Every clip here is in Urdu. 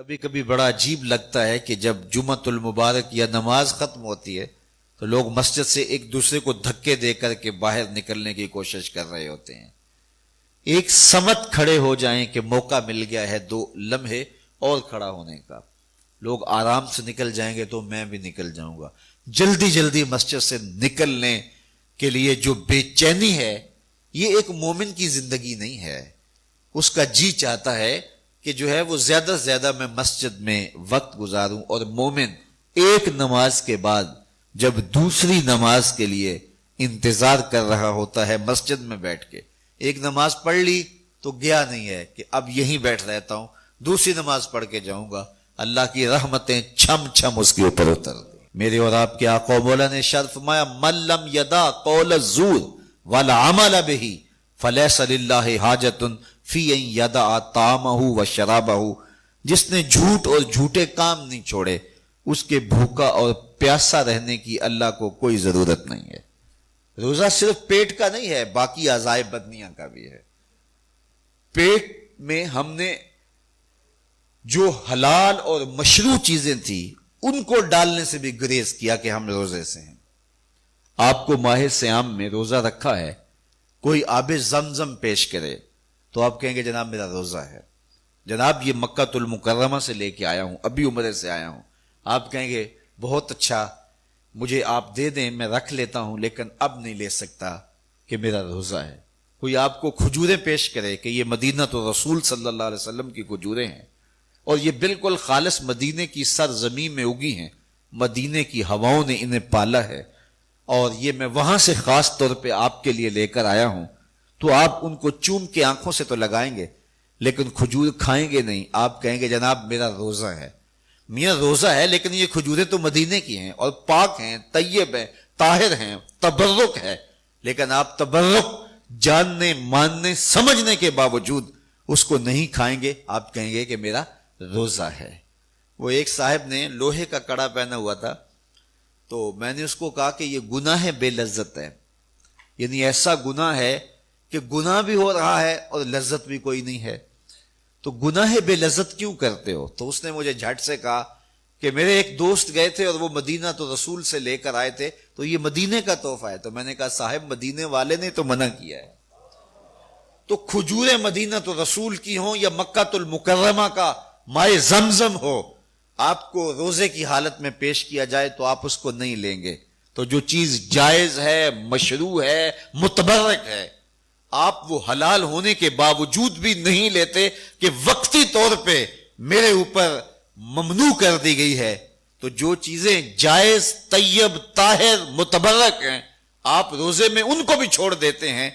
کبھی کبھی بڑا عجیب لگتا ہے کہ جب جمعۃ المبارک یا نماز ختم ہوتی ہے تو لوگ مسجد سے ایک دوسرے کو دھکے دے کر کے باہر نکلنے کی کوشش کر رہے ہوتے ہیں. ایک سمت کھڑے ہو جائیں کہ موقع مل گیا ہے 2 لمحے اور کھڑا ہونے کا. لوگ آرام سے نکل جائیں گے تو میں بھی نکل جاؤں گا. جلدی جلدی مسجد سے نکلنے کے لیے جو بے چینی ہے یہ ایک مومن کی زندگی نہیں ہے. اس کا جی چاہتا ہے کہ جو ہے وہ زیادہ سے زیادہ میں مسجد میں وقت گزاروں. اور مومن ایک نماز کے بعد جب دوسری نماز کے لیے انتظار کر رہا ہوتا ہے مسجد میں بیٹھ کے, ایک نماز پڑھ لی تو گیا نہیں ہے کہ اب یہیں بیٹھ رہتا ہوں, دوسری نماز پڑھ کے جاؤں گا, اللہ کی رحمتیں چھم چھم اس کے اوپر اتر دیں. میرے اور آپ کے آقا و مولا نے ارشاد فرمایا من لم یدع قول الزور والعمل به فلیس للہ حاجۃ فی ان یدع طعامہ و شرابہ. جس نے جھوٹ اور جھوٹے کام نہیں چھوڑے اس کے بھوکا اور پیاسا رہنے کی اللہ کو کوئی ضرورت نہیں ہے. روزہ صرف پیٹ کا نہیں ہے, باقی اعضائے بدنیاں کا بھی ہے. پیٹ میں ہم نے جو حلال اور مشروع چیزیں تھیں ان کو ڈالنے سے بھی گریز کیا کہ ہم روزے سے ہیں. آپ کو ماہ صیام میں روزہ رکھا ہے, کوئی آب زمزم پیش کرے تو آپ کہیں گے جناب میرا روزہ ہے, جناب یہ مکہ المکرمہ سے لے کے آیا ہوں, ابھی عمرے سے آیا ہوں. آپ کہیں گے بہت اچھا, مجھے آپ دے دیں میں رکھ لیتا ہوں لیکن اب نہیں لے سکتا کہ میرا روزہ ہے. کوئی آپ کو کھجوریں پیش کرے کہ یہ مدینہ تو رسول صلی اللہ علیہ وسلم کی کھجوریں ہیں اور یہ بالکل خالص مدینے کی سرزمین میں اگی ہیں, مدینے کی ہواؤں نے انہیں پالا ہے اور یہ میں وہاں سے خاص طور پہ آپ کے لیے لے کر آیا ہوں, تو آپ ان کو چوم کے آنکھوں سے تو لگائیں گے لیکن کھجور کھائیں گے نہیں. آپ کہیں گے جناب میرا روزہ ہے. میاں روزہ ہے لیکن یہ کھجوریں تو مدینے کی ہیں اور پاک ہیں, طیب ہیں, طاہر ہیں, تبرک ہے, لیکن آپ تبرک جاننے ماننے سمجھنے کے باوجود اس کو نہیں کھائیں گے. آپ کہیں گے کہ میرا روزہ ہے. وہ ایک صاحب نے لوہے کا کڑا پہنا ہوا تھا تو میں نے اس کو کہا کہ یہ گناہ بے لذت ہے, یعنی ایسا گناہ ہے کہ گناہ بھی ہو رہا ہے اور لذت بھی کوئی نہیں ہے, تو گناہ بے لذت کیوں کرتے ہو؟ تو اس نے مجھے جھٹ سے کہا کہ میرے ایک دوست گئے تھے اور وہ مدینہ تو رسول سے لے کر آئے تھے تو یہ مدینے کا تحفہ ہے. تو میں نے کہا صاحب مدینے والے نے تو منع کیا ہے, تو کھجوریں مدینہ تو رسول کی ہوں یا مکہ المکرمہ کا مائے زمزم ہو, آپ کو روزے کی حالت میں پیش کیا جائے تو آپ اس کو نہیں لیں گے. تو جو چیز جائز ہے, مشروع ہے, متبرک ہے, آپ وہ حلال ہونے کے باوجود بھی نہیں لیتے کہ وقتی طور پہ میرے اوپر ممنوع کر دی گئی ہے. تو جو چیزیں جائز, طیب, طاہر, متبرک ہیں آپ روزے میں ان کو بھی چھوڑ دیتے ہیں,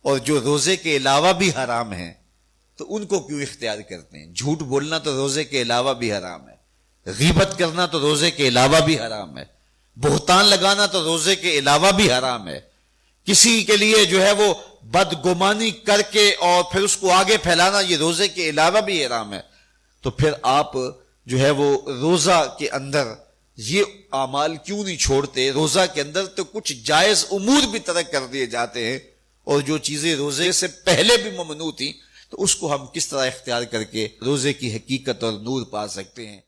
اور جو روزے کے علاوہ بھی حرام ہیں تو ان کو کیوں اختیار کرتے ہیں؟ جھوٹ بولنا تو روزے کے علاوہ بھی حرام ہے, غیبت کرنا تو روزے کے علاوہ بھی حرام ہے, بہتان لگانا تو روزے کے علاوہ بھی حرام ہے, کسی کے لیے جو ہے وہ بدگمانی کر کے اور پھر اس کو آگے پھیلانا یہ روزے کے علاوہ بھی حرام ہے. تو پھر آپ جو ہے وہ روزہ کے اندر یہ اعمال کیوں نہیں چھوڑتے؟ روزہ کے اندر تو کچھ جائز امور بھی ترک کر دیے جاتے ہیں اور جو چیزیں روزے سے پہلے بھی ممنوع تھیں تو اس کو ہم کس طرح اختیار کر کے روزے کی حقیقت اور نور پا سکتے ہیں.